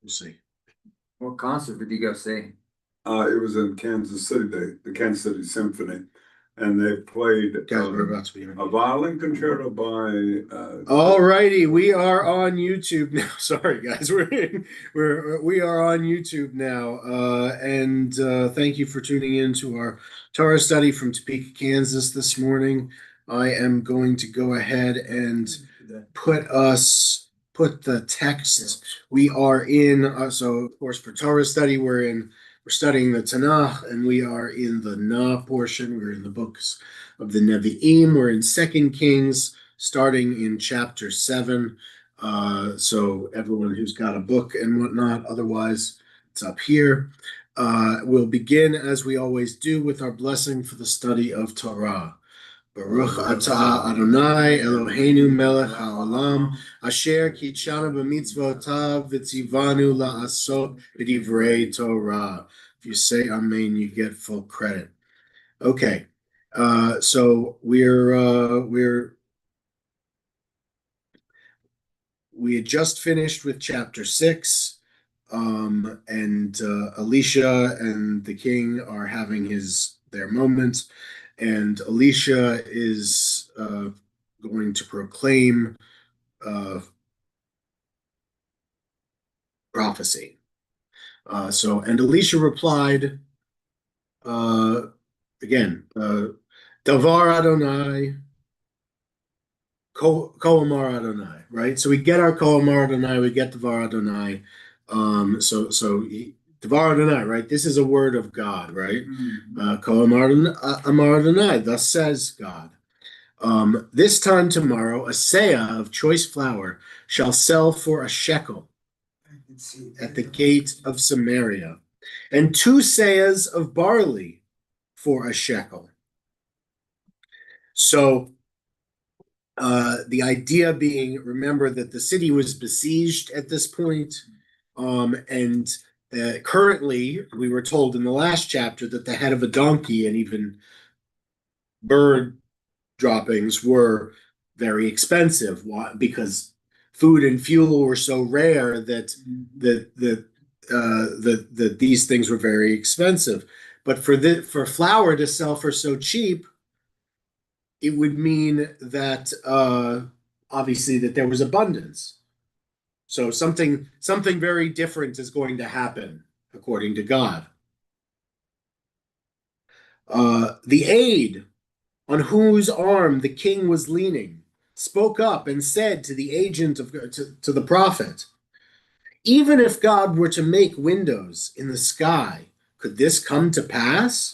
We'll see. What concert did you go see? It was in Kansas City, the Kansas City Symphony, and they played Guys, we're about to be a violin concerto by. All righty, we are on YouTube now. Sorry, guys, we are on YouTube now, and thank you for tuning in to our Torah study from Topeka, Kansas this morning. I am going to go ahead and put the text we are in. So, of course, for Torah study, we're studying the Tanakh, and we are in the Na portion. We're in the books of the Nevi'im. We're in Second Kings, starting in chapter 7. So everyone who's got a book and whatnot, otherwise it's up here. We'll begin, as we always do, with our blessing for the study of Torah. Baruch atah Adonai Eloheinu melech haolam asher kitshanu b'mitzvotav v'tzivanu la'asot b'divrei Torah. If you say amen, you get full credit. Okay, so we had just finished with chapter 6, and Elisha and the king are having their moment, and Elisha is going to proclaim prophecy. And Elisha replied, again, Davar Adonai, Koamar Adonai, right? So we get our Koamar Adonai, we get Davar Adonai. Davar Adonai, right? This is a word of God, right? Koamar Adonai, thus says God. This time tomorrow, a seah of choice flour shall sell for a shekel at the gate of Samaria, and 2 seahs of barley for a shekel. So the idea being, remember that the city was besieged at this point, and currently we were told in the last chapter that the head of a donkey and even bird droppings were very expensive. Why? Because food and fuel were so rare that these things were very expensive. But for flour to sell for so cheap, it would mean that obviously that there was abundance. So something very different is going to happen according to God. The aide on whose arm the king was leaning spoke up and said to the agent to the prophet, "Even if God were to make windows in the sky, could this come to pass?"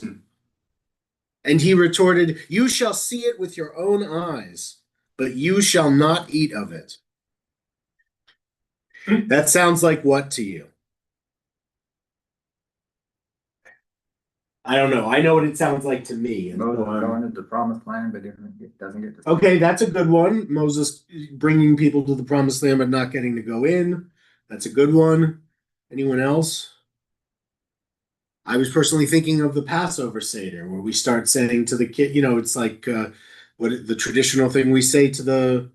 And he retorted, "You shall see it with your own eyes, but you shall not eat of it." That sounds like what to you? I don't know. I know what it sounds like to me. Moses going into the promised land, but it doesn't get to. Okay, that's a good one. Moses bringing people to the promised land but not getting to go in. That's a good one. Anyone else? I was personally thinking of the Passover Seder, where we start saying to the kid, it's like what the traditional thing we say to the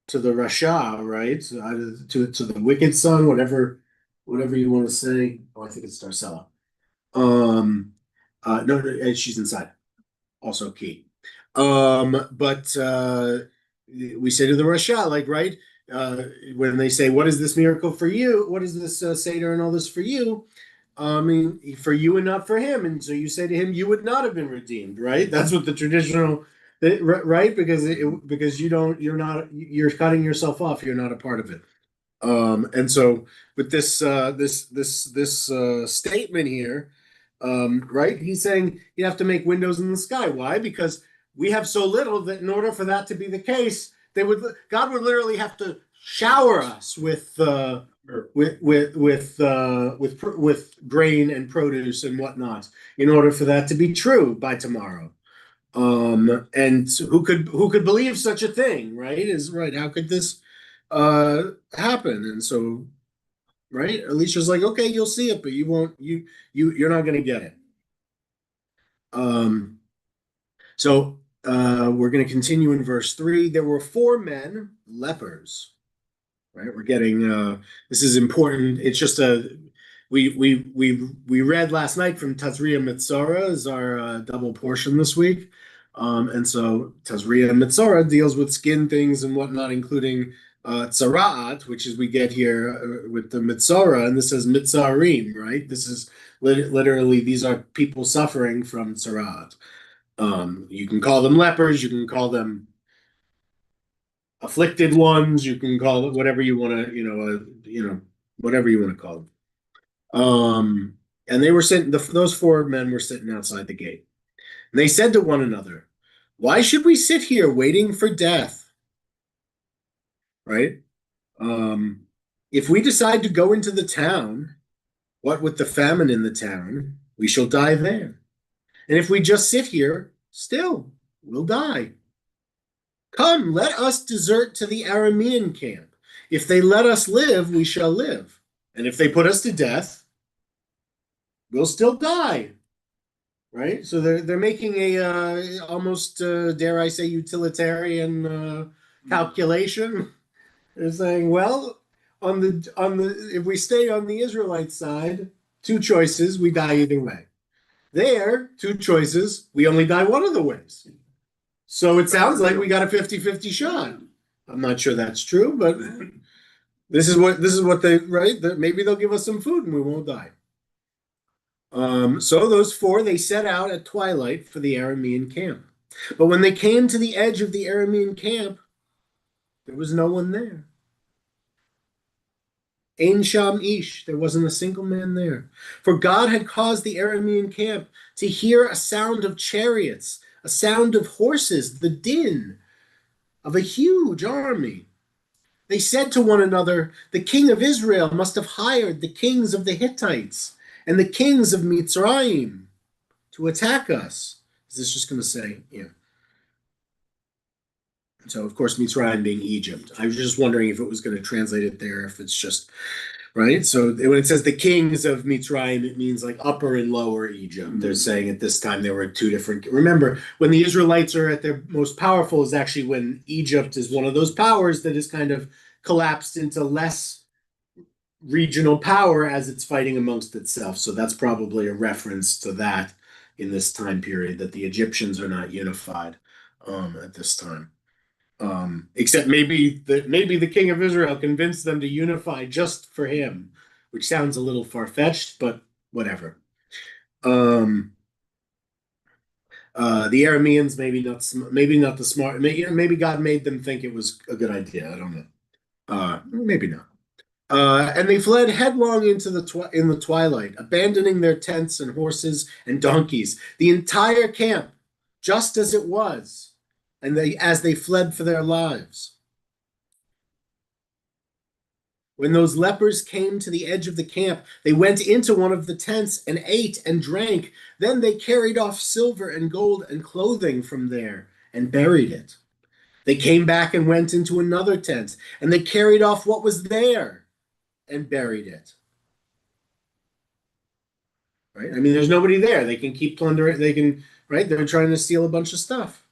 Rasha, right? To the wicked son, whatever you want to say. Oh, I think it's Darcella. No, she's inside. Also key. But we say to the Rasha, like, right? When they say, "What is this miracle for you? What is this Seder and all this for you?" I mean, for you and not for him. And so you say to him, "You would not have been redeemed," right? That's what the traditional, right? Because you're cutting yourself off. You're not a part of it. And so with this statement here, right? He's saying you have to make windows in the sky. Why? Because we have so little that in order for that to be the case, God would literally have to shower us with grain and produce and whatnot in order for that to be true by tomorrow. And who could believe such a thing, right? Is right. How could this happen? And so, right, Alicia's like, okay, you'll see it, but you won't. You're not going to get it. So we're going to continue in verse 3. There were 4 men, lepers, right? We're getting this is important. It's just we read last night from Tazria Mitzora is our double portion this week. And so Tazria Mitzora deals with skin things and whatnot, including Tzara'at, which is we get here with the Mitzora, and this says Mitzarim, right? This is literally, these are people suffering from Tzara'at. You can call them lepers, you can call them afflicted ones, you can call it whatever you want to, whatever you want to call them. And they were sitting, those four men were sitting outside the gate. And they said to one another, "Why should we sit here waiting for death?" Right? If we decide to go into the town, what with the famine in the town, we shall die there. And if we just sit here, still, we'll die. Come, let us desert to the Aramean camp. If they let us live, we shall live. And if they put us to death, we'll still die. Right? So they're making a almost dare I say utilitarian calculation. They're saying, well, on the if we stay on the Israelite side, two choices, we die either way. There, two choices, we only die one of the ways. So it sounds like we got a 50-50 shot. I'm not sure that's true, but this is what they, right? Maybe they'll give us some food and we won't die. So those four, they set out at twilight for the Aramean camp. But when they came to the edge of the Aramean camp, there was no one there. Ein sham ish, there wasn't a single man there. For God had caused the Aramean camp to hear a sound of chariots, a sound of horses, the din of a huge army. They said to one another, "The king of Israel must have hired the kings of the Hittites and the kings of Mitzrayim to attack us." Is this just going to say, yeah. So, of course, Mitzrayim being Egypt. I was just wondering if it was going to translate it there, if it's just, right? So when it says the kings of Mitzrayim, it means like upper and lower Egypt. Mm-hmm. They're saying at this time there were two different. Remember, when the Israelites are at their most powerful is actually when Egypt is one of those powers that is kind of collapsed into less regional power as it's fighting amongst itself. So that's probably a reference to that in this time period, that the Egyptians are not unified at this time. Except maybe the king of Israel convinced them to unify just for him, which sounds a little far-fetched, but whatever. The Arameans maybe not the smart. Maybe God made them think it was a good idea. I don't know. Maybe not. And they fled headlong into in the twilight, abandoning their tents and horses and donkeys, the entire camp, just as it was. And as they fled for their lives. When those lepers came to the edge of the camp, they went into one of the tents and ate and drank. Then they carried off silver and gold and clothing from there and buried it. They came back and went into another tent, and they carried off what was there and buried it. Right? I mean, there's nobody there. They can keep plundering. They can, right? They're trying to steal a bunch of stuff.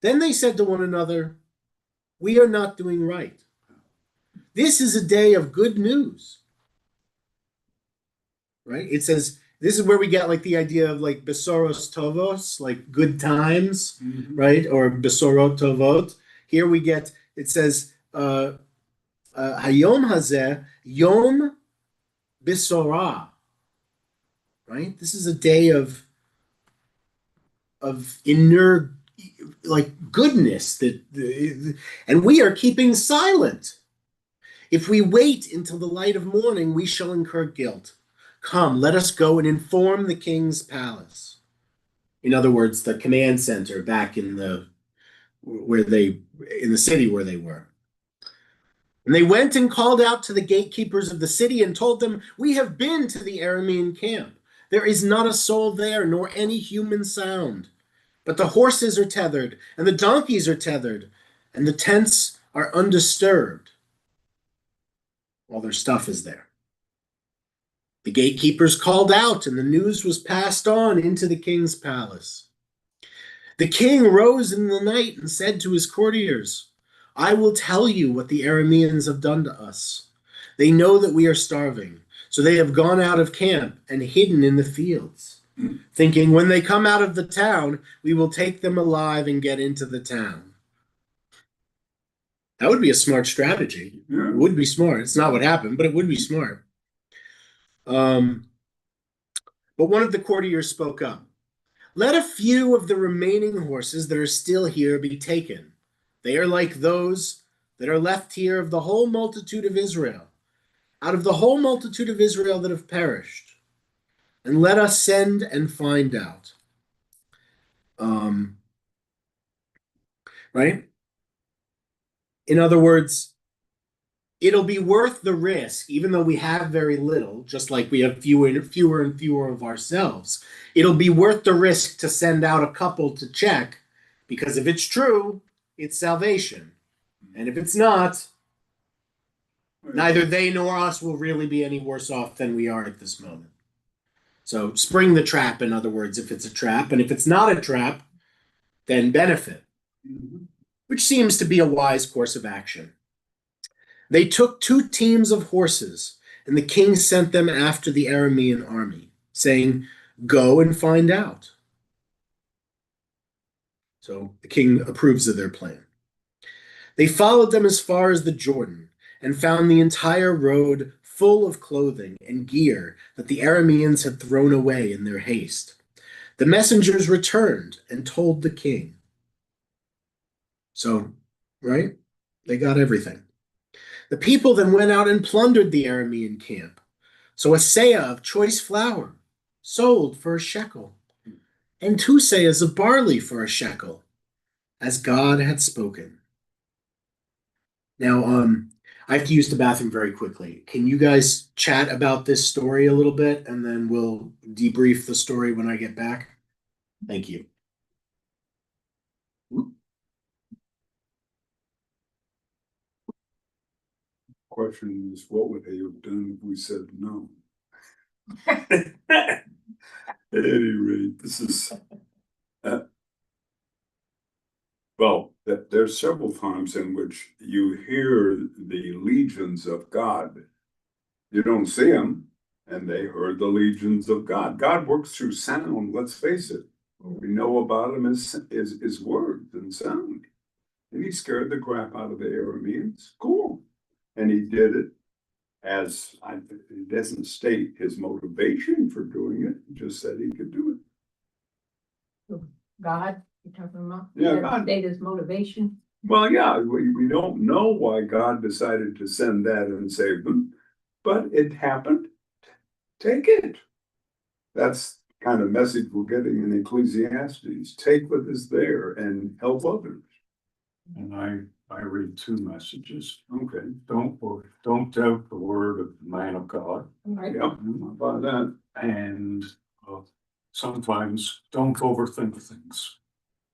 Then they said to one another, "We are not doing right. This is a day of good news." Right? It says, this is where we get like the idea of like besoros tovos, like good times, mm-hmm. Right? Or besorot tovot. Here we get, it says, hayom hazeh, yom besorah. Right? This is a day of inner like goodness and we are keeping silent. If we wait until the light of morning, we shall incur guilt. Come, let us go and inform the king's palace. In other words, the command center back in the city where they were. And they went and called out to the gatekeepers of the city and told them, "We have been to the Aramean camp. There is not a soul there, nor any human sound. But the horses are tethered, and the donkeys are tethered, and the tents are undisturbed. All their stuff is there." The gatekeepers called out, and the news was passed on into the king's palace. The king rose in the night and said to his courtiers, I will tell you what the Arameans have done to us. They know that we are starving, so they have gone out of camp and hidden in the fields, thinking when they come out of the town, we will take them alive and get into the town. That would be a smart strategy. Yeah. It would be smart. It's not what happened, but it would be smart. But one of the courtiers spoke up. Let a few of the remaining horses that are still here be taken. They are like those that are left here of the whole multitude of Israel, out of the whole multitude of Israel that have perished. And let us send and find out. Right? In other words, it'll be worth the risk, even though we have very little, just like we have fewer and fewer of ourselves. It'll be worth the risk to send out a couple to check, because if it's true, it's salvation. And if it's not, neither they nor us will really be any worse off than we are at this moment. So spring the trap, in other words, if it's a trap. And if it's not a trap, then benefit, which seems to be a wise course of action. They took 2 teams of horses, and the king sent them after the Aramean army, saying, Go and find out. So the king approves of their plan. They followed them as far as the Jordan, and found the entire road full of clothing and gear that the Arameans had thrown away in their haste. The messengers returned and told the king. So, right? They got everything. The people then went out and plundered the Aramean camp. So a seah of choice flour sold for a shekel, and 2 seahs of barley for a shekel, as God had spoken. Now, I have to use the bathroom very quickly. Can you guys chat about this story a little bit, and then we'll debrief the story when I get back? Thank you. Question is, what would they have done if we said no? At any rate, this is, well, there's several times in which you hear the legions of God. You don't see them, and they heard the legions of God. God works through sound, let's face it. What we know about him is words and sound. And he scared the crap out of the Arameans. Cool. And he did it it doesn't state his motivation for doing it, it just said he could do it. God, you're talking about? Yeah, That God. state his motivation. Well, yeah, we don't know why God decided to send that and save them, but it happened. Take it. That's the kind of message we're getting in Ecclesiastes. Take what is there and help others. And I read 2 messages. Okay. Don't doubt the word of the man of God. Right. Yep. How about that? And sometimes don't overthink things.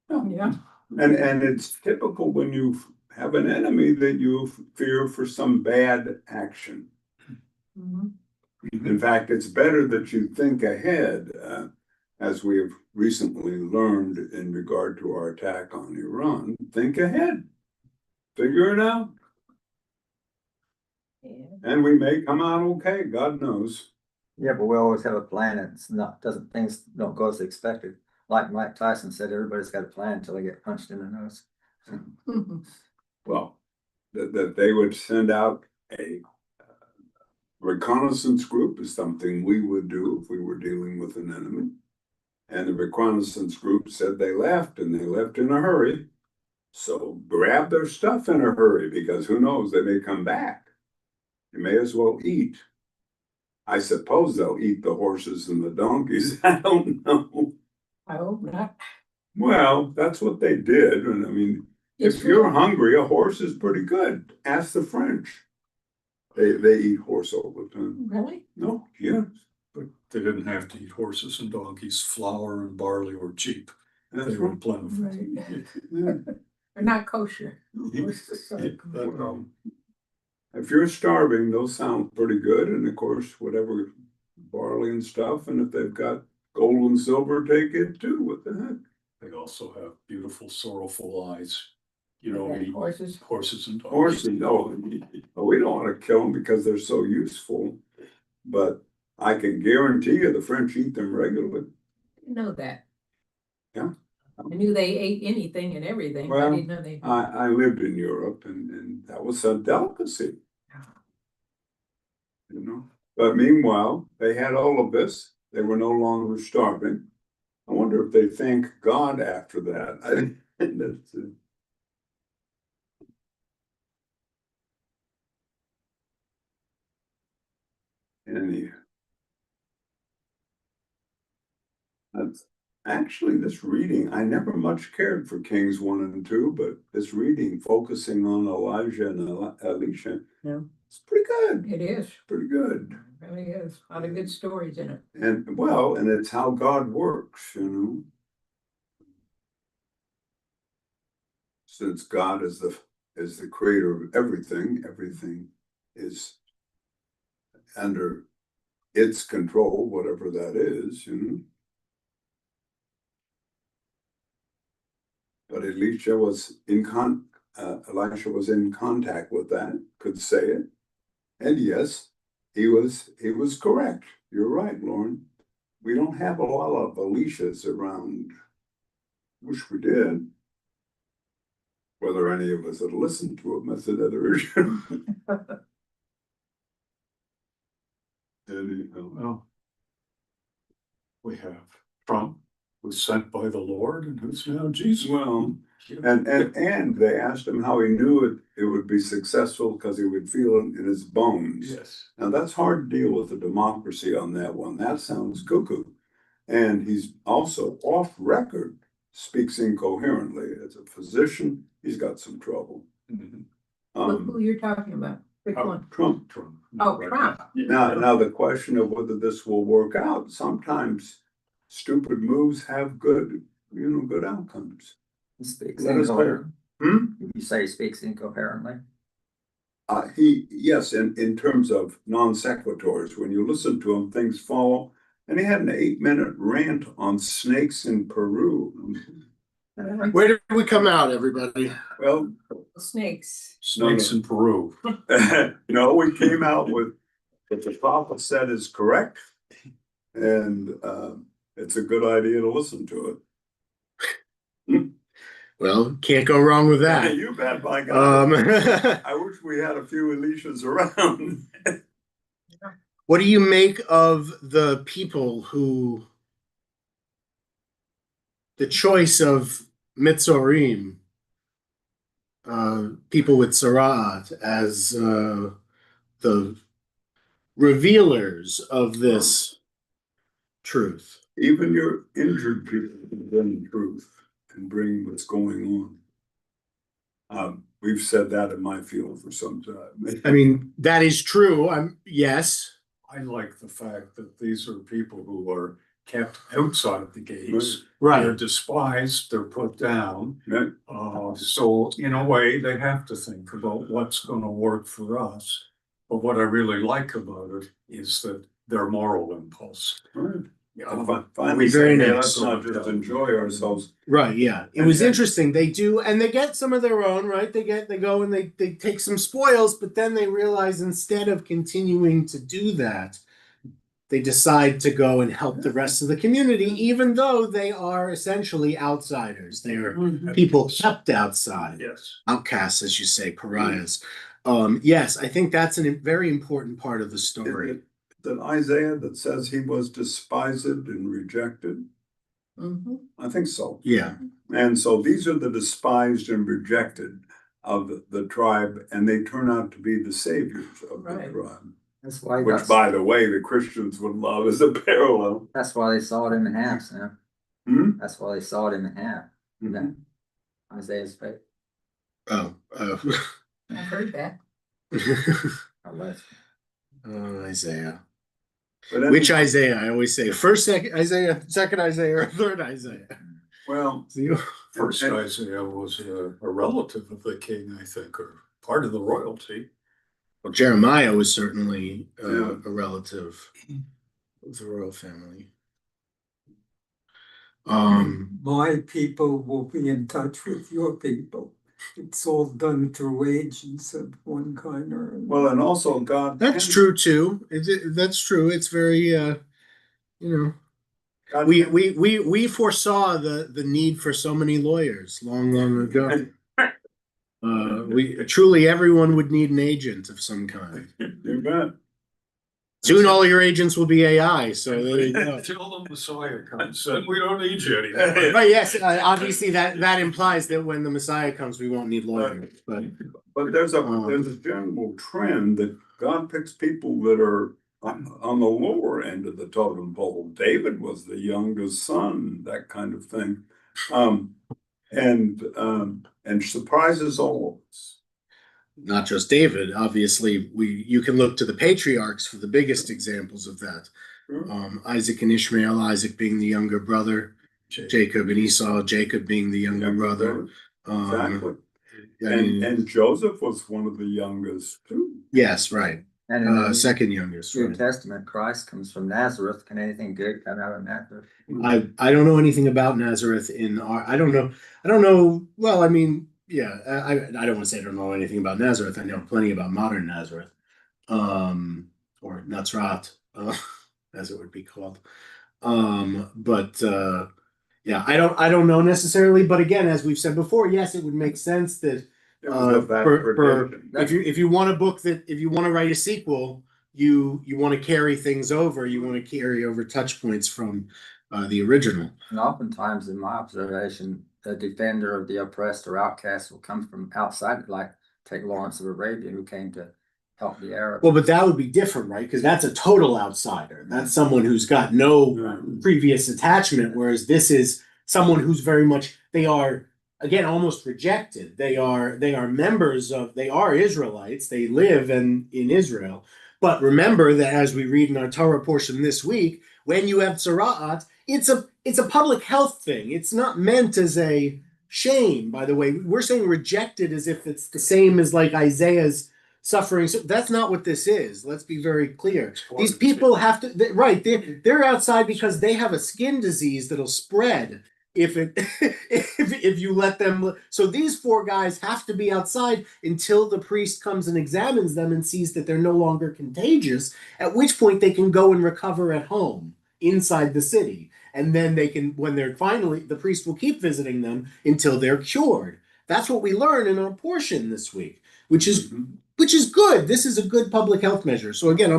Yeah. And it's typical when you have an enemy that you fear for some bad action. Mhm. In fact, it's better that you think ahead, as we have recently learned in regard to our attack on Iran. Think ahead, figure it out, Yeah. and we may come out okay. God knows. Yeah, but we always have a plan. It's not, things don't go as expected. Like Mike Tyson said, everybody's got a plan until they get punched in the nose. Well, that they would send out a reconnaissance group is something we would do if we were dealing with an enemy. And the reconnaissance group said they left, and they left in a hurry. So grab their stuff in a hurry, because who knows, they may come back. You may as well eat. I suppose they'll eat the horses and the donkeys. I don't know. I hope not. Well, that's what they did. And I mean, if you're hungry, a horse is pretty good. Ask the French. They eat horse all the time. Really? No, yes. But they didn't have to eat horses and donkeys. Flour and barley were cheap. That's They were right. plentiful. Right. Yeah. They're not kosher. Well, if you're starving, those sound pretty good. And of course, whatever barley and stuff. And if they've got gold and silver, take it too. What the heck? They also have beautiful, sorrowful eyes. you know, Yeah, eat horses. horses and Of course, donkeys. no, we don't want to kill them because they're so useful, but I can guarantee you the French eat them regularly. Didn't know that. Yeah. I knew they ate anything and everything, but I Well, didn't know they. I lived in Europe and that was a delicacy. You know, but meanwhile, they had all of this. They were no longer starving. I wonder if they thank God after that. That's, any, that's actually this reading. I never much cared for Kings 1 and 2, but this reading focusing on Elijah and Elisha, Yeah. it's pretty good. It is, Pretty good. it really is. A lot of good stories in it. And well, and it's how God works, you know. Since God is the creator of everything, everything is under its control, whatever that is, you know. But Elisha was Elisha was in contact with that, could say it. And yes, he was correct. You're right, Lauren. We don't have a lot of Elishas around. Wish we did. Whether any of us had listened to him, that's another issue. Anyhow. Well, we have Trump, was sent by the Lord, and who's now Jesus. Well, and they asked him how he knew it would be successful because he would feel it in his bones. Yes. Now that's hard to deal with the democracy on that one. That sounds cuckoo. And he's also off record, speaks incoherently. As a physician, he's got some trouble. Mhm. Who you're talking about? Which one? Trump. Oh, Trump. Now the question of whether this will work out, sometimes stupid moves have good outcomes. He speaks Let us incoherently. Hmm? You say he speaks incoherently? Yes, in terms of non sequiturs, when you listen to him, things fall. And he had an 8-minute rant on snakes in Peru. Where did we come out, everybody? Well, Snakes. Snakes in Peru. no, we came out with what the prophet said is correct. And it's a good idea to listen to it. Well, can't go wrong with Yeah, that. you bet, by God. Um, I wish we had a few Elishas around. what do you make of the people the choice of Mitzorim, people with Sarat, as the revealers of this truth? Even your injured people can bring the truth and bring what's going on. We've said that in my field for some time. I mean, that is true. Yes. I like the fact that these are people who are kept outside the gates. Right. They're despised, they're put down. Right. So in a way, they have to think about what's going to work for us. But what I really like about it is that their moral impulse. Right. Yeah, Finally, Very say, hey, nice. let's not just enjoy ourselves. Right, yeah. It And was then- interesting. They do, and they get some of their own, right? They go and they take some spoils, but then they realize instead of continuing to do that, they decide to go and help the rest of the community, even though they are essentially outsiders. They are people kept outside, yes. outcasts, as you say, pariahs. Yes, I think that's a very important part of the story. That Isaiah that says he was despised and rejected. I think so. Yeah. And so these are the despised and rejected of the tribe, and they turn out to be the saviors of the Right. tribe. That's why Which, by the way, the Christians would love as a parallel. that's why they sawed him in half, Sam. Hmm? That's why they sawed him in half. Mhm. Isaiah's faith. Oh. I've heard that. Unless Isaiah. But Which anyway, Isaiah? I always say second Isaiah, or third Isaiah. well, First and- Isaiah was a relative of the king, I think, or part of the royalty. Well, Jeremiah was certainly Yeah. a relative of the royal family. Um, My people will be in touch with your people. It's all done through agents of one kind or another. Well, and also God. That's true too. That's true. It's very, God we foresaw the need for so many lawyers long ago. We truly everyone would need an agent of some kind. You bet. Soon all your agents will be AI, so there you go. Till the Messiah comes, then we don't need you anymore. But yes, obviously that implies that when the Messiah comes, we won't need lawyers. But There's a general trend that God picks people that are on the lower end of the totem pole. David was the youngest son, that kind of thing. And surprises all of us. not just David, obviously, you can look to the patriarchs for the biggest examples of that. Isaac and Ishmael, Isaac being the younger brother, Jacob and Esau, Jacob being the younger brother. Exactly. I mean, And Joseph was one of the youngest too. yes, right. And in the Second youngest. New Right. Testament, Christ comes from Nazareth. Can anything good come out of Nazareth? I don't know anything about Nazareth I don't know. Well, I mean, yeah, I don't want to say I don't know anything about Nazareth. I know plenty about modern Nazareth, or Nazrat, as it would be called. But yeah, I don't know necessarily. But again, as we've said before, yes, it would make sense that It was of that tradition. if you want a book if you want to write a sequel, you want to carry things over. You want to carry over touch points from the original. And oftentimes, in my observation, the defender of the oppressed or outcast will come from outside, like take Lawrence of Arabia, who came to help the Arabs. Well, but that would be different, right? Because that's a total outsider. That's someone who's got no previous attachment, whereas this is someone who's very much, they are, again, almost rejected. They are members of, they are Israelites. They live in Israel. But remember that as we read in our Torah portion this week, when you have tzara'at, it's a public health thing. It's not meant as a shame, by the way. We're saying rejected as if it's the same as like Isaiah's suffering. So that's not what this is. Let's be very clear. These people have to, right, they're outside because they have a skin disease that'll spread if you let them. So these four guys have to be outside until the priest comes and examines them and sees that they're no longer contagious, at which point they can go and recover at home inside the city. And then they can, when they're finally, the priest will keep visiting them until they're cured. That's what we learn in our portion this week, which is good. This is a good public health measure. So again, I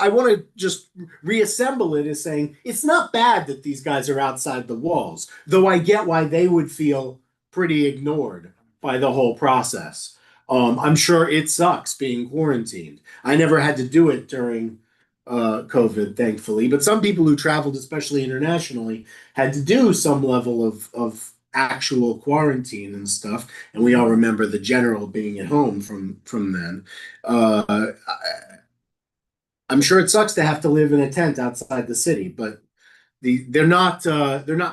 want to just reassemble it as saying it's not bad that these guys are outside the walls, though I get why they would feel pretty ignored by the whole process. I'm sure it sucks being quarantined. I never had to do it during COVID, thankfully, but some people who traveled, especially internationally, had to do some level of actual quarantine and stuff, and we all remember the general being at home from then. I'm sure it sucks to have to live in a tent outside the city, but they're not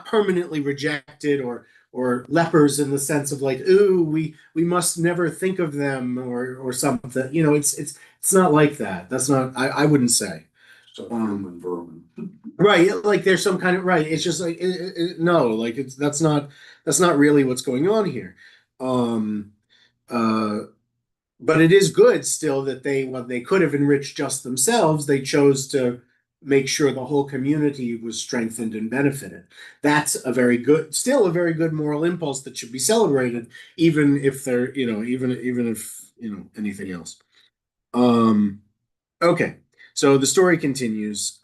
permanently rejected or lepers in the sense of like, ooh, we must never think of them or something. You know, it's not like that. That's not, I wouldn't say. So human vermin. Right, like there's some kind of right. It's just like no, like that's not really what's going on here. But it is good still that when they could have enriched just themselves, they chose to make sure the whole community was strengthened and benefited. That's still a very good moral impulse that should be celebrated, even if they're, even if, anything else. Okay, so the story continues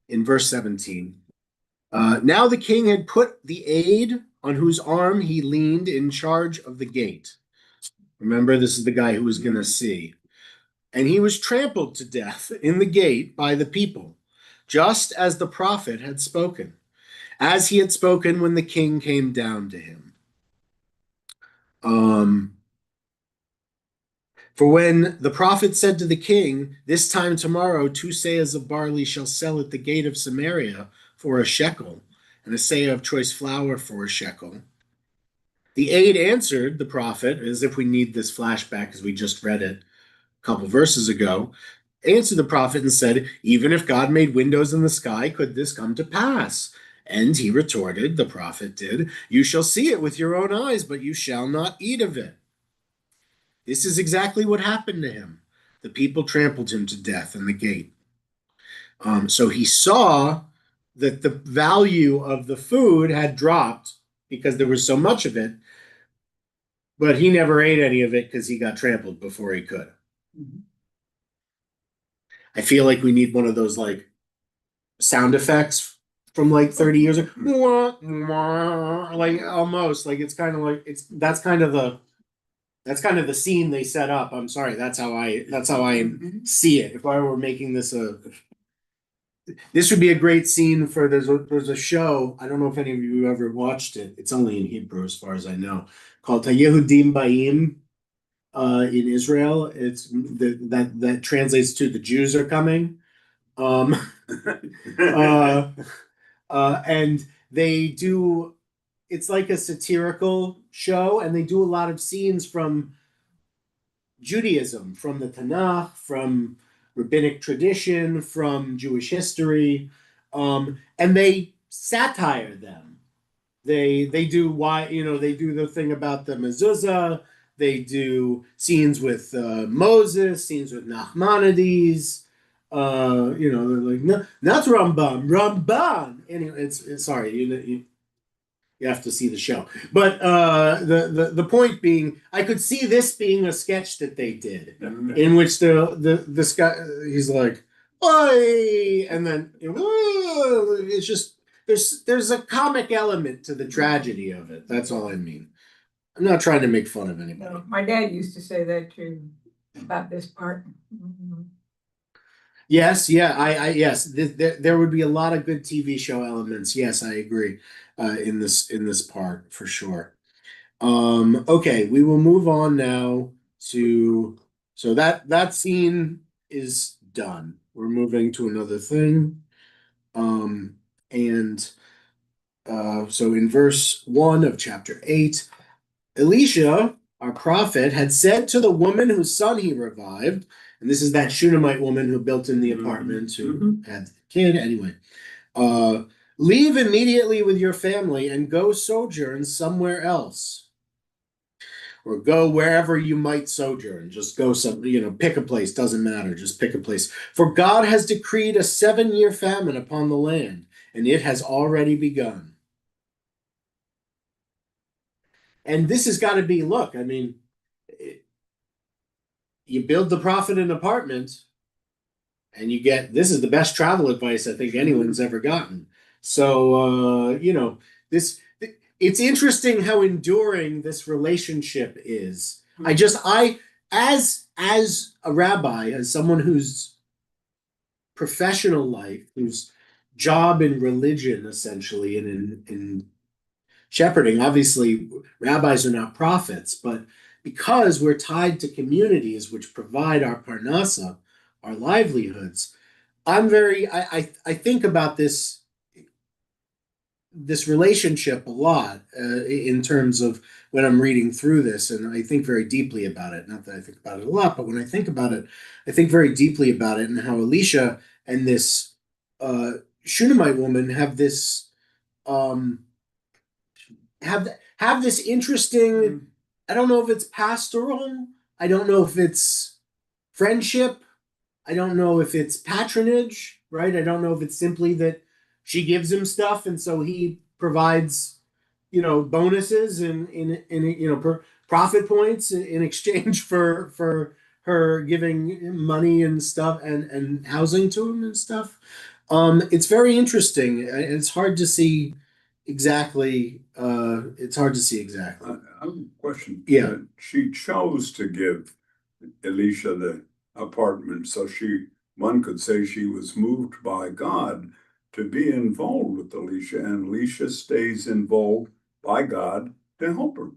in verse 17. Now the king had put the aide on whose arm he leaned in charge of the gate. Remember, this is the guy who was going to see. And he was trampled to death in the gate by the people, just as the prophet had spoken, as he had spoken when the king came down to him. For when the prophet said to the king, this time tomorrow 2 seahs of barley shall sell at the gate of Samaria for a shekel, and a seah of choice flour for a shekel. The aide answered the prophet, as if we need this flashback as we just read it a couple verses ago, answered the prophet and said, even if God made windows in the sky, could this come to pass? And he retorted, the prophet did, "You shall see it with your own eyes, but you shall not eat of it." This is exactly what happened to him. The people trampled him to death in the gate. So he saw that the value of the food had dropped because there was so much of it, but he never ate any of it because he got trampled before he could. I feel like we need one of those like sound effects from like 30 years ago. Like almost like it's kind of like that's kind of the scene they set up. I'm sorry, that's how I see it. If I were making this would be a great scene for there's a show. I don't know if any of you ever watched it. It's only in Hebrew as far as I know, called Yehudim Baim in Israel. It's that translates to the Jews are coming. And they do, it's like a satirical show, and they do a lot of scenes from Judaism, from the Tanakh, from rabbinic tradition, from Jewish history, and they satire them. They do they do the thing about the mezuzah. They do scenes with Moses, scenes with Nachmanides. They're like, no, not Ramban. Anyway, it's sorry, you have to see the show. But the point being, I could see this being a sketch that they did, in which this guy, he's like, "Oi," and then it's just there's a comic element to the tragedy of it. That's all I mean. I'm not trying to make fun of anybody. No, my dad used to say that too, about this part. Yes, yeah, yes, there would be a lot of good TV show elements. Yes, I agree. In this part for sure. Okay, we will move on now to so that scene is done. We're moving to another thing. And so in verse 1 of chapter 8, Elisha, our prophet, had said to the woman whose son he revived, and this is that Shunammite woman who built in the apartment who had the kid anyway. Leave immediately with your family and go sojourn somewhere else. Or go wherever you might sojourn. Just go pick a place, doesn't matter, just pick a place. For God has decreed a 7-year famine upon the land, and it has already begun. And this has got to be, look, I mean, you build the prophet an apartment, and you get, this is the best travel advice I think anyone's ever gotten. So, it's interesting how enduring this relationship is. As a rabbi, as someone whose professional life, whose job in religion, essentially, and in shepherding, obviously, rabbis are not prophets, but because we're tied to communities which provide our parnasa, our livelihoods, I think about this relationship a lot in terms of when I'm reading through this, and I think very deeply about it. Not that I think about it a lot, but when I think about it, I think very deeply about it, and how Elisha and this Shunammite woman have this have this interesting. I don't know if it's pastoral. I don't know if it's friendship. I don't know if it's patronage, right? I don't know if it's simply that she gives him stuff, and so he provides, bonuses and profit points in exchange for her giving money and stuff and housing to him and stuff. It's very interesting. It's hard to see exactly. It's hard to see exactly. I have a question. Yeah. She chose to give Elisha the apartment, so one could say she was moved by God to be involved with Elisha, and Elisha stays involved by God to help her.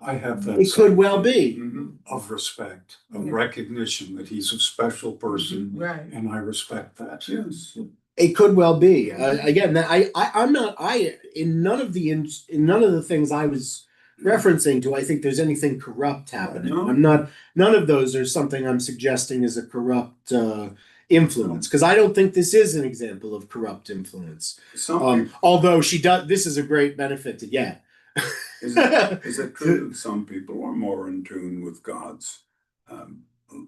I have that. It could well be. Of respect, of recognition that he's a special person, Right. and I respect that. Yes. It could well be. Again, I'm not. In none of the things I was referencing to, I think there's anything corrupt happening. No. I'm not. None of those are something I'm suggesting is a corrupt influence, because I don't think this is an example of corrupt influence. Although this is a great benefit to get. Is it true that some people are more in tune with God's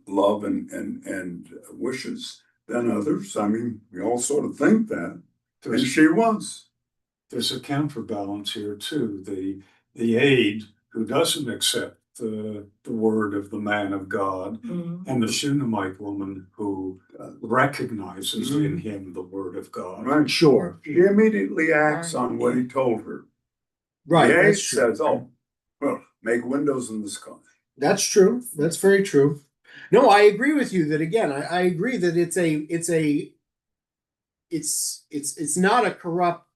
love and wishes than others? I mean, we all sort of think that, and she was. There's a counterbalance here too. The aide who doesn't accept the word of the man of God, and the Shunammite woman who recognizes in him the word of God. Right. Sure. She immediately acts on what he told her. Right. The aide That's true. says, "Oh, well, make windows in the sky." That's true. That's very true. No, I agree with you that again, I agree that it's not a corrupt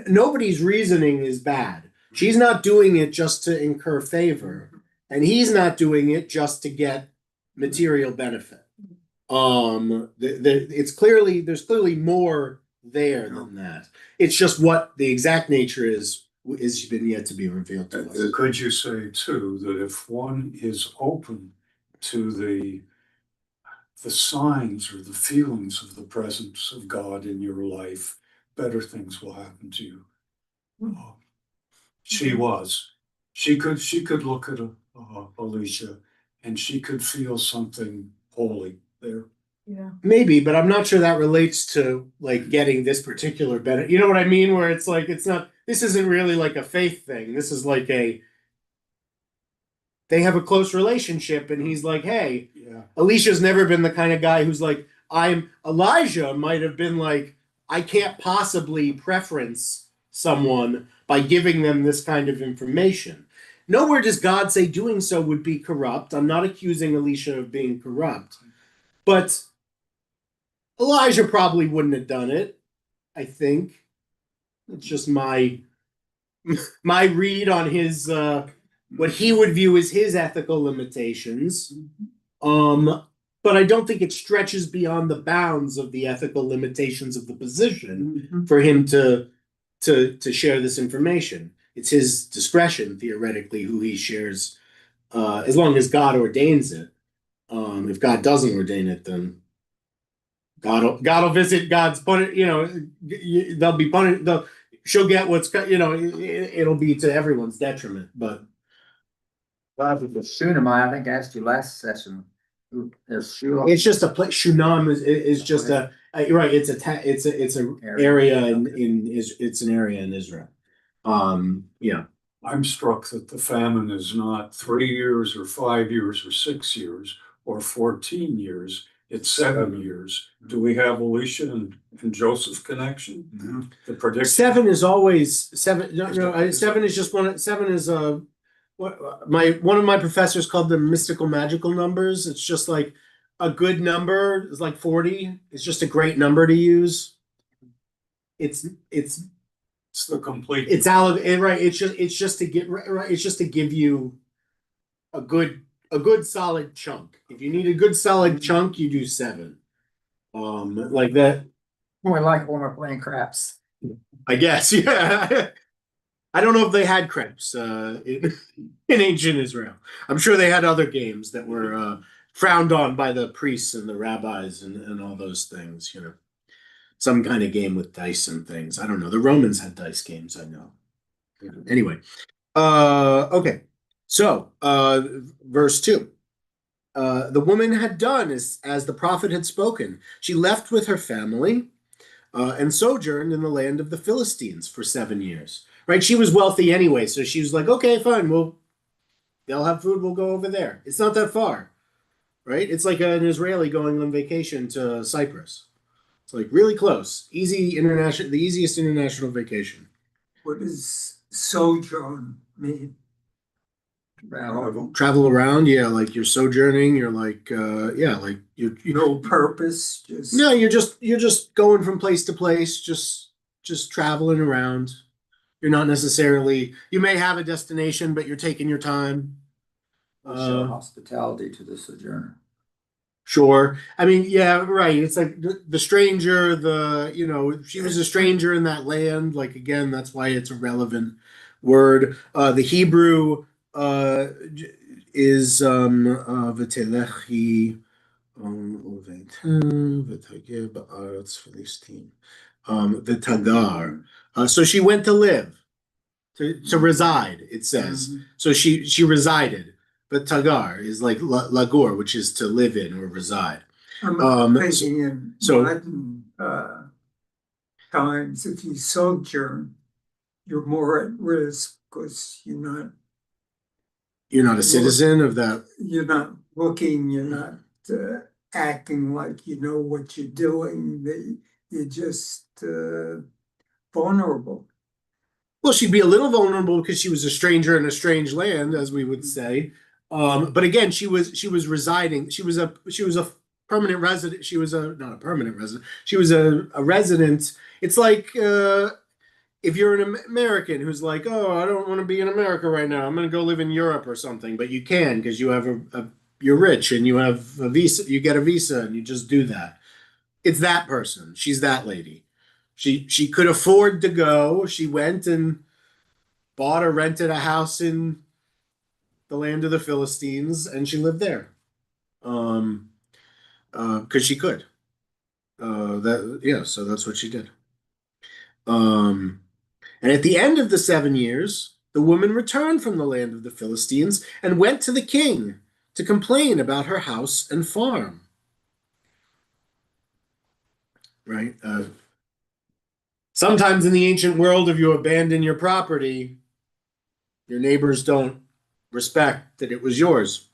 nobody's reasoning is bad. She's not doing it just to incur favor, and he's not doing it just to get material benefit. There's clearly more there than that. It's just what the exact nature is been yet to be revealed to us. Could you say too that if one is open to the signs or the feelings of the presence of God in your life, better things will happen to you? She could look at Alicia and she could feel something holy there. Yeah. Maybe, but I'm not sure that relates to like getting this particular benefit. You know what I mean? Where it's like, this isn't really like a faith thing. This is like they have a close relationship and he's like, hey, Alicia's never been the kind of guy who's like, Elijah might have been like, I can't possibly preference someone by giving them this kind of information. Nowhere does God say doing so would be corrupt. I'm not accusing Alicia of being corrupt, but Elijah probably wouldn't have done it. I think it's just my read on his what he would view as his ethical limitations. But I don't think it stretches beyond the bounds of the ethical limitations of the position for him to share this information. It's his discretion, theoretically, who he shares, as long as God ordains it. If God doesn't ordain it, then God will visit God's punish. They'll be punished. She'll get what's. It'll be to everyone's detriment. But the Shunammite, I think I asked you last session. It's just a place. Shunam is just a right. It's an area it's an area in Israel. Yeah. I'm struck that the famine is not 3 years or 5 years or 6 years or 14 years. It's 7 years. Do we have Alicia and Joseph connection? No. The prediction. 7 is always 7. No, 7 is just one. 7 is one of my professors called them mystical magical numbers. It's just like a good number is like 40. It's just a great number to use. It's the complete. It's out right. It's just to get right. It's just to give you a good solid chunk. If you need a good solid chunk, you do 7. Like that. We like when we're playing craps. I guess, yeah. I don't know if they had crepes in ancient Israel. I'm sure they had other games that were frowned on by the priests and the rabbis and all those things, Some kind of game with dice and things. I don't know. The Romans had dice games, I know. Anyway. Okay. So, verse 2. The woman had done as the prophet had spoken. She left with her family and sojourned in the land of the Philistines for 7 years. Right? She was wealthy anyway, so she was like, okay, fine, they'll have food, we'll go over there. It's not that far. Right? It's like an Israeli going on vacation to Cyprus. It's like really close. The easiest international vacation. What does sojourn mean? Travel around, yeah, like you're sojourning, you're like like you're No purpose, just no, you're just going from place to place, just traveling around. You're not necessarily, you may have a destination, but you're taking your time. Show hospitality to the sojourner. Sure. I mean, yeah, right. It's like the stranger, she was a stranger in that land. Like, again, that's why it's a relevant word. The Hebrew is V'telechi The Tagar. So she went to live, to reside, it says. So she resided. But Tagar is like Lagur, which is to live in or reside. I'm thinking in so- modern times, if you sojourn, you're more at risk because You're not a citizen of that. you're not looking, you're not acting like you know what you're doing. You're just vulnerable. Well, she'd be a little vulnerable because she was a stranger in a strange land, as we would say. But again, she was residing. She was a permanent resident. She was not a permanent resident. She was a resident. It's like if you're an American who's like, oh, I don't want to be in America right now. I'm going to go live in Europe or something. But you can because you have you're rich and you have a visa. You get a visa and you just do that. It's that person. She's that lady. She could afford to go. She went and bought or rented a house in the land of the Philistines, and she lived there. Because she could. So that's what she did. And at the end of the 7 years, the woman returned from the land of the Philistines and went to the king to complain about her house and farm. Right? Sometimes in the ancient world, if you abandon your property, your neighbors don't respect that it was yours.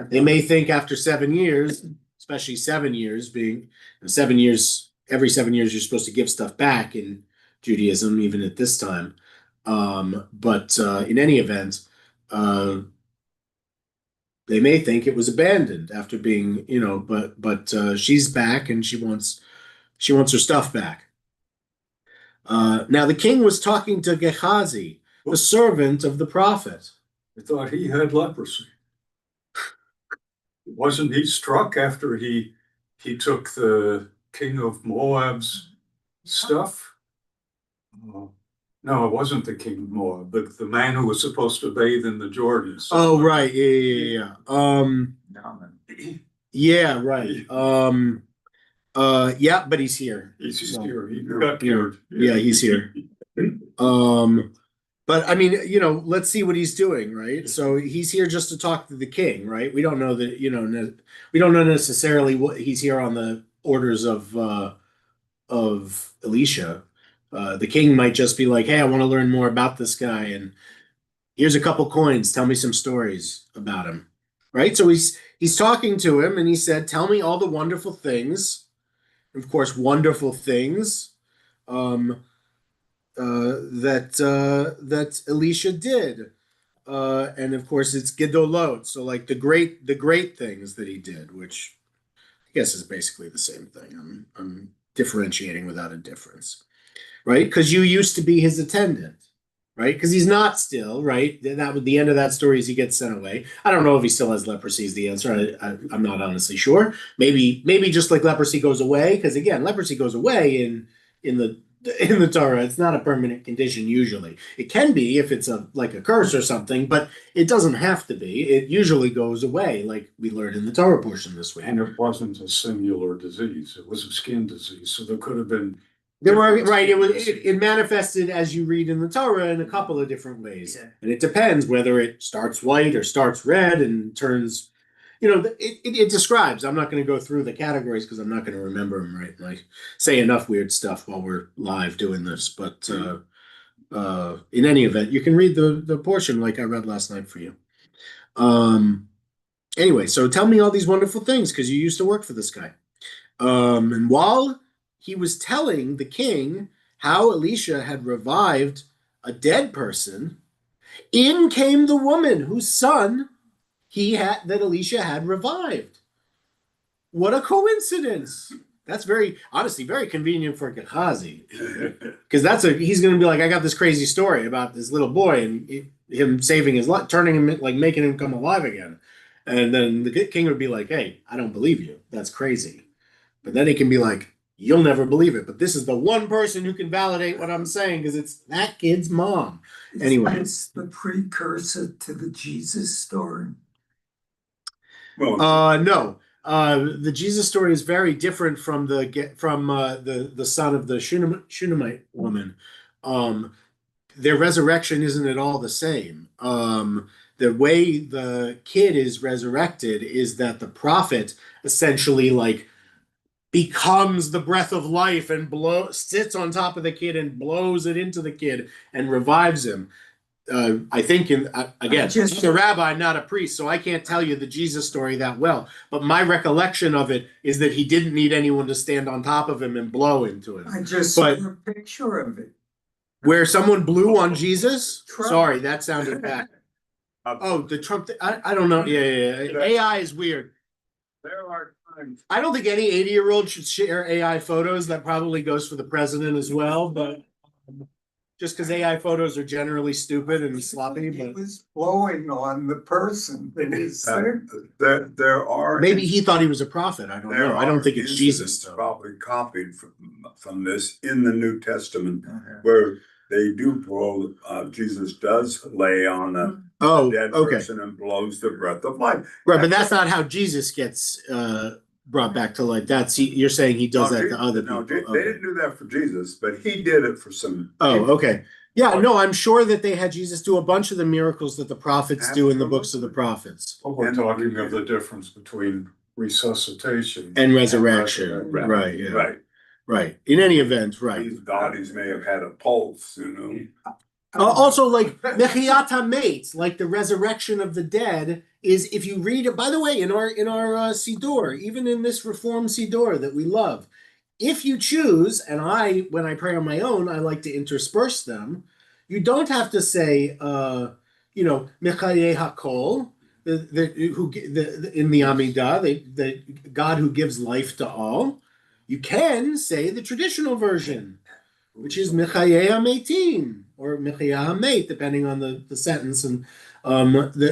They may think after 7 years, especially 7 years being 7 years, every 7 years you're supposed to give stuff back in Judaism, even at this time. But in any event, they may think it was abandoned after being, but she's back and she wants her stuff back. Now the king was talking to Gehazi, the servant of the prophet. I thought he had leprosy. Wasn't he struck after he took the king of Moab's stuff? No, it wasn't the king of Moab, the man who was supposed to bathe in the Jordan. Oh, right. Yeah. Yeah, right. Yeah, but he's here. He's So, here. He got cured. Yeah, he's here. But I mean, let's see what he's doing, right? So he's here just to talk to the king, right? We don't know that, we don't know necessarily what he's here on the orders of Elisha. The king might just be like, hey, I want to learn more about this guy, and here's a couple coins. Tell me some stories about him, right? So he's talking to him, and he said, tell me all the wonderful things, of course, wonderful things that Elisha did. And of course it's Gedolot, so like the great things that he did, which I guess is basically the same thing. I'm differentiating without a difference, right? Because you used to be his attendant, right? Because he's not still, right? That was the end of that story is he gets sent away. I don't know if he still has leprosy is the answer. I'm not honestly sure. Maybe just like leprosy goes away, because again, leprosy goes away in the Torah. It's not a permanent condition usually. It can be if it's like a curse or something, but it doesn't have to be. It usually goes away, like we learned in the Torah portion this week. And it wasn't a similar disease. It was a skin disease. So there could have been. There were, right, it manifested as you read in the Torah in a couple of different ways. Yeah. And it depends whether it starts white or starts red and turns, it describes. I'm not going to go through the categories because I'm not going to remember them, right? Like say enough weird stuff while we're live doing this. But in any event, you can read the portion like I read last night for you. Anyway, so tell me all these wonderful things because you used to work for this guy. And while he was telling the king how Elisha had revived a dead person, in came the woman whose son that Elisha had revived. What a coincidence! That's honestly very convenient for Gehazi, because he's going to be like, I got this crazy story about this little boy and him saving his life, turning him, like making him come alive again, and then the king would be like, hey, I don't believe you. That's crazy. But then he can be like, you'll never believe it, but this is the one person who can validate what I'm saying because it's that kid's mom. Anyway, It's the precursor to the Jesus story. Well, no. The Jesus story is very different from the son of the Shunammite woman. Their resurrection isn't at all the same. The way the kid is resurrected is that the prophet essentially like becomes the breath of life and sits on top of the kid and blows it into the kid and revives him. I think again, I'm a rabbi, not a priest, so I can't tell you the Jesus story that well. But my recollection of it is that he didn't need anyone to stand on top of him and blow into him. I just saw a picture of it. Where someone blew on Jesus? Trump. Sorry, that sounded bad. Oh, the Trump. I don't know. Yeah. AI is weird. There are times. I don't think any 80-year-old should share AI photos. That probably goes for the president as well. But just because AI photos are generally stupid and sloppy, It but was blowing on the person that is there. There are. maybe he thought he was a prophet. I don't know. I don't think it's Jesus, though. Probably copied from this in the New Testament, where they do blow. Jesus does lay on a dead person and blows the breath of life. Right, but that's not how Jesus gets brought back to life. You're saying he does that to other people. They didn't do that for Jesus, but he did it for some. Oh, okay. Yeah, no, I'm sure that they had Jesus do a bunch of the miracles that the prophets do in the books of the prophets. Well, we're talking of the difference between resuscitation and resurrection. Right, yeah. Right. In any event, right. These bodies may have had a pulse, you know. Also, like Mechiyat HaMeitz, like the resurrection of the dead, is if you read it. By the way, in our Siddur, even in this Reform Siddur that we love, if you choose, and when I pray on my own, I like to intersperse them. You don't have to say, Mechayeh HaKol, in the Amidah, the God who gives life to all. You can say the traditional version, which is Mechayeh HaMeitim, or Mechayeh HaMeit, depending on the sentence, and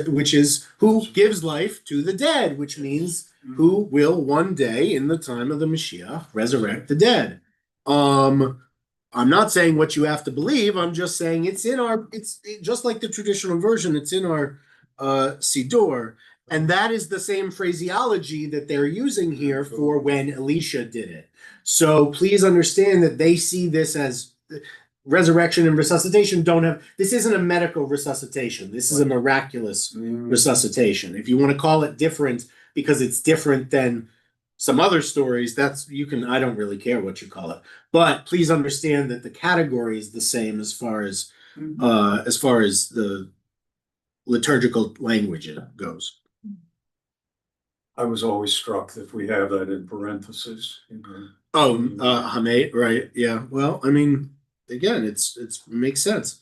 which is who gives life to the dead, which means who will one day, in the time of the Mashiach, resurrect the dead. I'm not saying what you have to believe. I'm just saying it's just like the traditional version. It's in our Siddur, and that is the same phraseology that they're using here for when Elisha did it. So please understand that they see this as resurrection and resuscitation this isn't a medical resuscitation. This is a miraculous resuscitation. If you want to call it different because it's different than some other stories, I don't really care what you call it. But please understand that the category is the same as far as the liturgical language goes. I was always struck that we have that in parentheses. Hamet, right? Yeah. Well, I mean, again, it makes sense.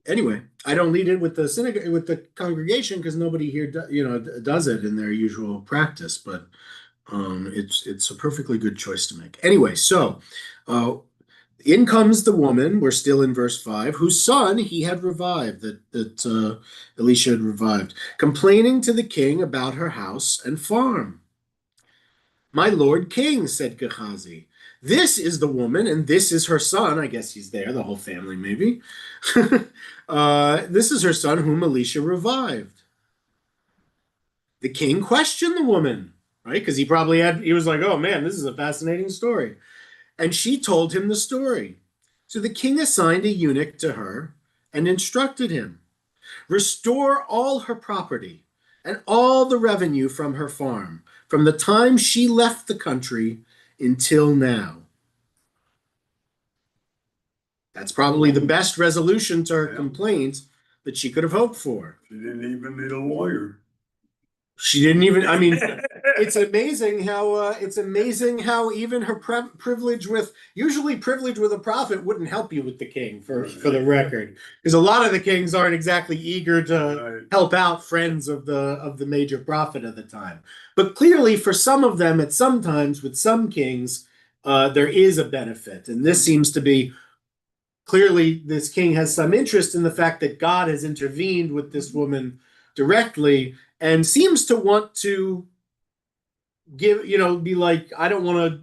Anyway, I don't lead it with the synagogue with the congregation because nobody here, does it in their usual practice. But it's a perfectly good choice to make. Anyway, so in comes the woman. We're still in verse 5, whose son he had revived, that Elisha had revived, complaining to the king about her house and farm. My lord king, said Gehazi, this is the woman, and this is her son. I guess he's there, the whole family maybe. This is her son whom Elisha revived. The king questioned the woman, right? Because he was like, oh man, this is a fascinating story. And she told him the story. So the king assigned a eunuch to her and instructed him, restore all her property and all the revenue from her farm, from the time she left the country until now. That's probably the best resolution to her complaint that she could have hoped for. She didn't even need a lawyer. She didn't even, I mean, it's amazing how even her privilege usually privilege with a prophet wouldn't help you with the king, for the record. Because a lot of the kings aren't exactly eager to help out friends of the major prophet at the time. But clearly for some of them, at some times with some kings, there is a benefit. And this seems to be, clearly this king has some interest in the fact that God has intervened with this woman directly, and seems to want to be like, I don't want to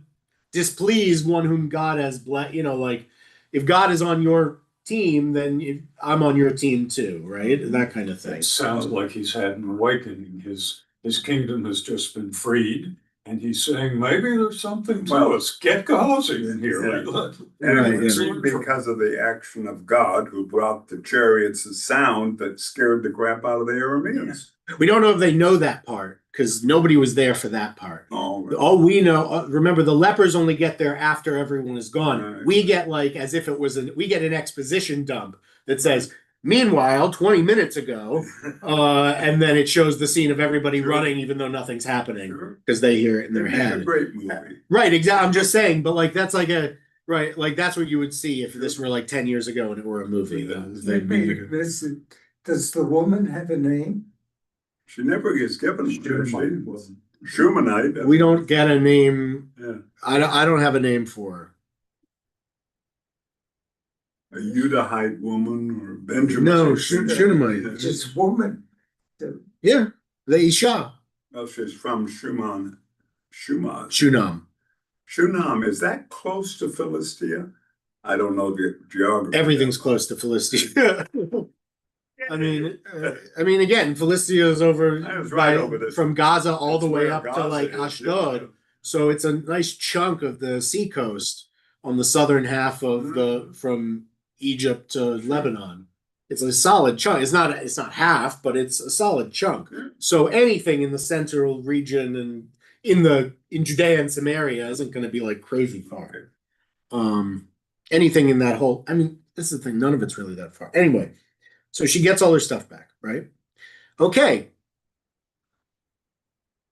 displease one whom God has blessed. Like if God is on your team, then I'm on your team too, right? That kind of thing. It sounds like he's had an awakening. His kingdom has just been freed, and he's saying, maybe there's something to us. Get cozy in here. Yeah. And Right, it's yeah. because of the action of God who brought the chariots of sound that scared the crap out of the Arameans. We don't know if they know that part because nobody was there for that part. Oh, right. All we know, remember, the lepers only get there after everyone is gone. Right. We get like as if it was we get an exposition dump that says, meanwhile, 20 minutes ago, and then it shows the scene of everybody Sure. running even though nothing's happening Sure. because they hear it in their It'd be a head. great movie. Right, exactly. I'm just saying, but like that's like a right, like that's what you would see if this were like 10 years ago and it were a movie. They'd be Listen, does the woman have a name? She never gets given. Schumanite. Schumanite. we don't get a name. Yeah. I don't have a name for her. A Udahite woman or Benjamin. No, Shunammite. Just woman. Yeah, the Isha. Well, she's from Shuman. Shunam. Shunam, is that close to Philistia? I don't know the geography. Everything's close to Philistia. I mean, again, Philistia is over, I was right over this. from Gaza all the That's way where up to Gaza like is, Ashdod. yeah. So it's a nice chunk of the seacoast on the southern half of from Egypt to Lebanon. It's a solid chunk. It's not half, but it's a solid chunk. So anything in the central region and in Judea and Samaria isn't going to be like crazy far. Anything in that whole, I mean, this is the thing, none of it's really that far. Anyway, so she gets all her stuff back, right? Okay.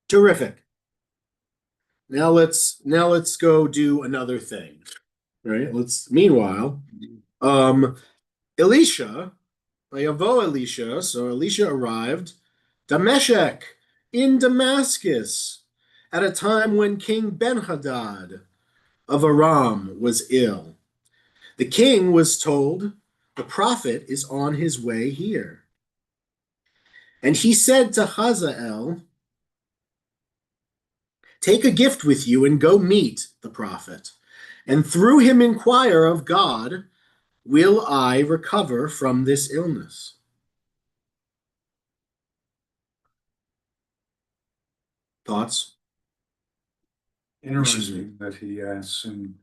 Terrific. Now let's go do another thing. Right? Meanwhile, Elisha, so Elisha arrived Dameshek in Damascus at a time when King Ben-Hadad of Aram was ill. The king was told, the prophet is on his way here. And he said to Hazael, take a gift with you and go meet the prophet, and through him inquire of God, will I recover from this illness? Thoughts? Interesting that he asks him,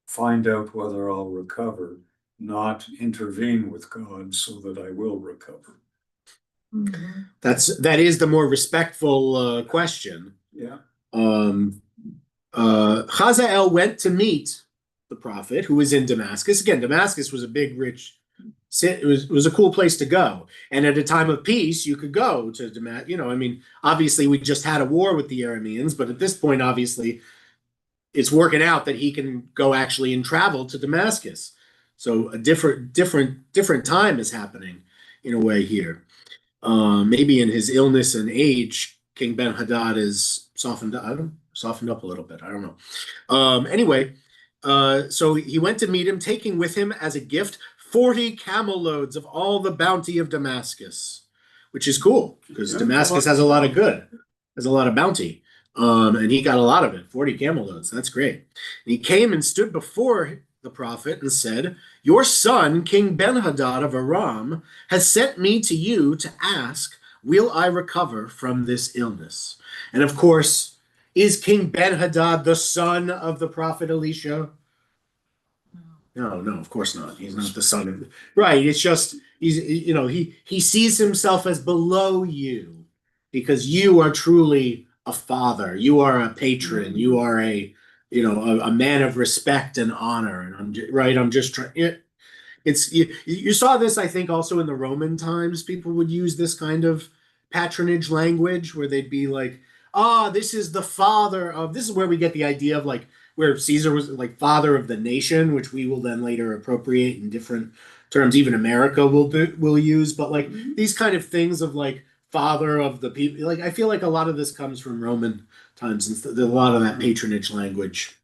find out whether I'll recover, not intervene with God so that I will recover. That is the more respectful question. Yeah. Hazael went to meet the prophet who was in Damascus. Again, Damascus was a big, rich city. It was a cool place to go. And at a time of peace, you could go to Damascus. You know, I mean, obviously we just had a war with the Arameans, but at this point, obviously, it's working out that he can go actually and travel to Damascus. So a different time is happening in a way here. Maybe in his illness and age, King Ben-Hadad is softened up a little bit. I don't know. Anyway, so he went to meet him, taking with him as a gift 40 camel loads of all the bounty of Damascus, which is cool because Damascus has a lot of bounty. And he got a lot of it, 40 camel loads. That's great. And he came and stood before the prophet and said, your son, King Ben-Hadad of Aram, has sent me to you to ask, will I recover from this illness? And of course, is King Ben-Hadad the son of the prophet Elisha? No, of course not. He's not the son of, right. It's just, he sees himself as below you because you are truly a father. You are a patron. You are a man of respect and honor. And I'm just trying. You saw this, I think, also in the Roman times. People would use this kind of patronage language where they'd be like, this is the father of. This is where we get the idea of like where Caesar was like father of the nation, which we will then later appropriate in different terms. Even America will use, but like these kind of things of like father of the people. Like I feel like a lot of this comes from Roman times, and a lot of that patronage language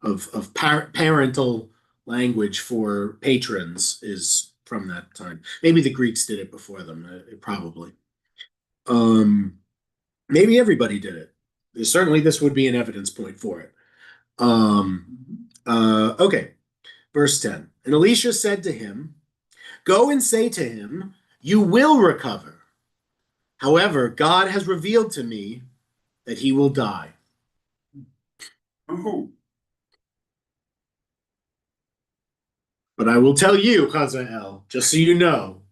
of parental language for patrons is from that time. Maybe the Greeks did it before them, probably. Maybe everybody did it. Certainly this would be an evidence point for it. Okay, verse 10. And Elisha said to him, Go and say to him, you will recover. However, God has revealed to me that he will die. Oh, But I will tell you, Hazael, just so you know,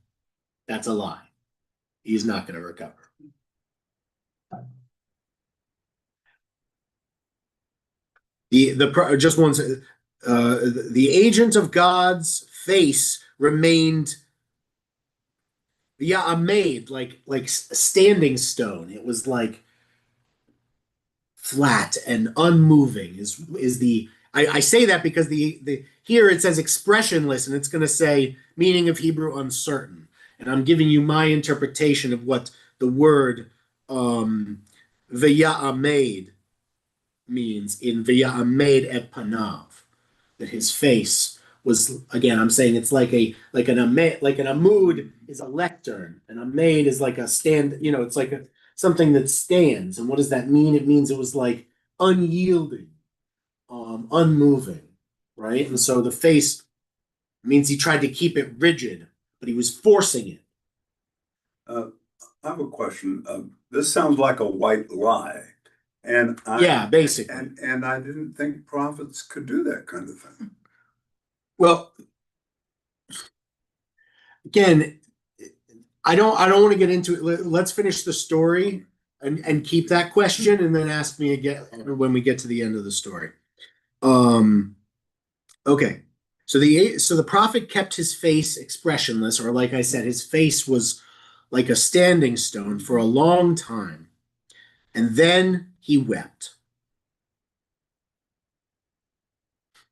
that's a lie. He's not going to recover. Just one second. The agent of God's face remained made like a standing stone. It was like flat and unmoving is the I say that because the here it says expressionless and it's going to say meaning of Hebrew uncertain, and I'm giving you my interpretation of what the word v'ya'amed means in v'ya'amed et panav, that his face was, again, I'm saying it's like an amud is a lectern, and a maid is like a stand, it's like something that stands. And what does that mean? It means it was like unyielding, unmoving, right? And so the face means he tried to keep it rigid, but he was forcing it. I have a question. This sounds like a white lie. Basically. And I didn't think prophets could do that kind of thing. Well, again, I don't want to get into it. Let's finish the story and keep that question, and then ask me again when we get to the end of the story. Okay. So the prophet kept his face expressionless, or like I said, his face was like a standing stone for a long time, and then he wept.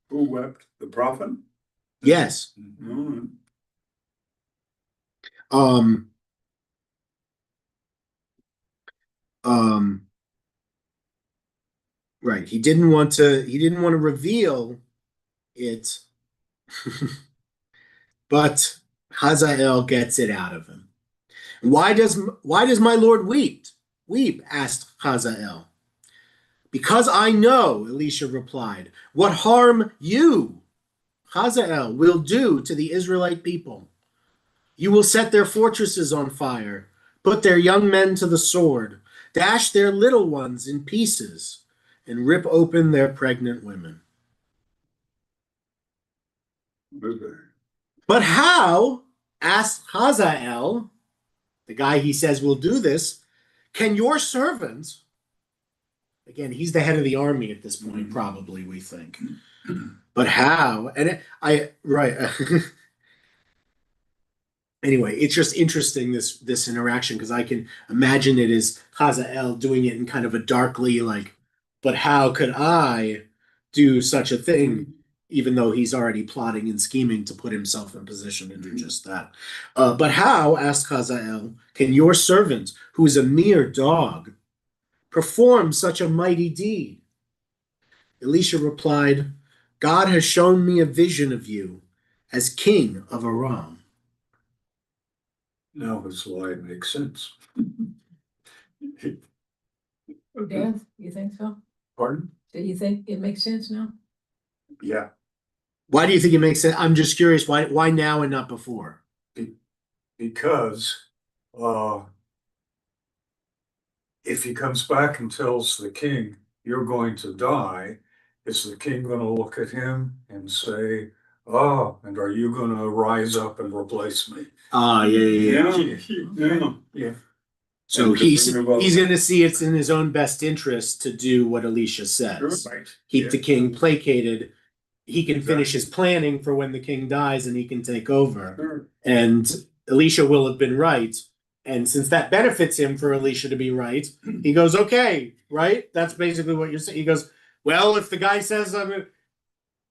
Who wept? The prophet? Yes. Mm-hmm. Right. He didn't want to reveal it, but Hazael gets it out of him. Why does my Lord weep? Asked Hazael. Because I know, Elisha replied, what harm you, Hazael, will do to the Israelite people. You will set their fortresses on fire, put their young men to the sword, dash their little ones in pieces, and rip open their pregnant women. But how, asked Hazael, the guy he says will do this, can your servants, again, he's the head of the army at this point, probably, we think. But how? And anyway, it's just interesting, this interaction, because I can imagine it as Hazael doing it in kind of a darkly like, but how could I do such a thing, even though he's already plotting and scheming to put himself in position to do just that. But how, asked Hazael, can your servant, who is a mere dog, perform such a mighty deed? Elisha replied, God has shown me a vision of you as king of Aram. Now his lie makes sense. Dan, you think so? Pardon? Do you think it makes sense now? Yeah. Why do you think it makes sense? I'm just curious, why now and not before? Because if he comes back and tells the king, you're going to die, is the king going to look at him and say, oh, and are you going to rise up and replace me? Yeah. So he's going to see it's in his own best interest to do what Elisha says. Right. Keep the king placated. He can finish his planning for when the king dies and he can take over. Sure. And Elisha will have been right. And since that benefits him for Elisha to be right, he goes, okay, right? That's basically what you're saying. He goes, well, if the guy says,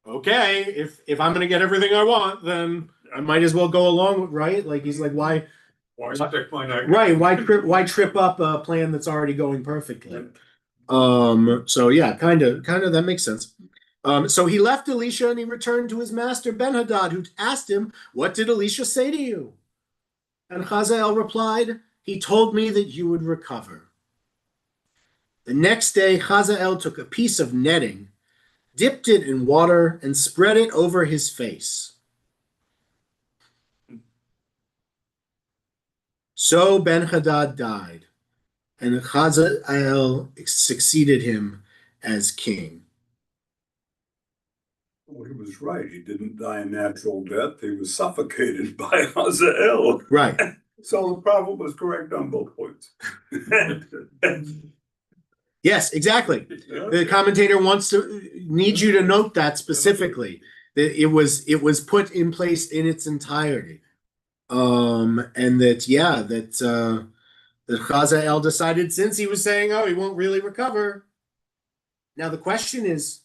okay, if I'm going to get everything I want, then I might as well go along with, right? Like, he's like, why stick my neck? Right. Why trip up a plan that's already going perfectly? So yeah, kind of that makes sense. So he left Elisha and he returned to his master Ben-Hadad, who asked him, what did Elisha say to you? And Hazael replied, he told me that you would recover. The next day, Hazael took a piece of netting, dipped it in water, and spread it over his face. So Ben-Hadad died, and Hazael succeeded him as king. Well, he was right. He didn't die a natural death. He was suffocated by Hazael. Right. So the prophet was correct on both points. Yes, exactly. The commentator needs you to note that specifically. That it was put in place in its entirety. And that that Hazael decided, since he was saying, oh, he won't really recover. Now the question is,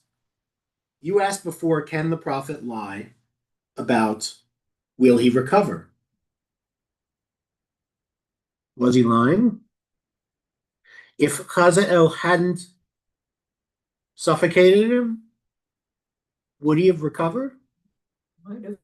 you asked before, can the prophet lie about will he recover? Was he lying? If Hazael hadn't suffocated him, would he have recovered? Might have.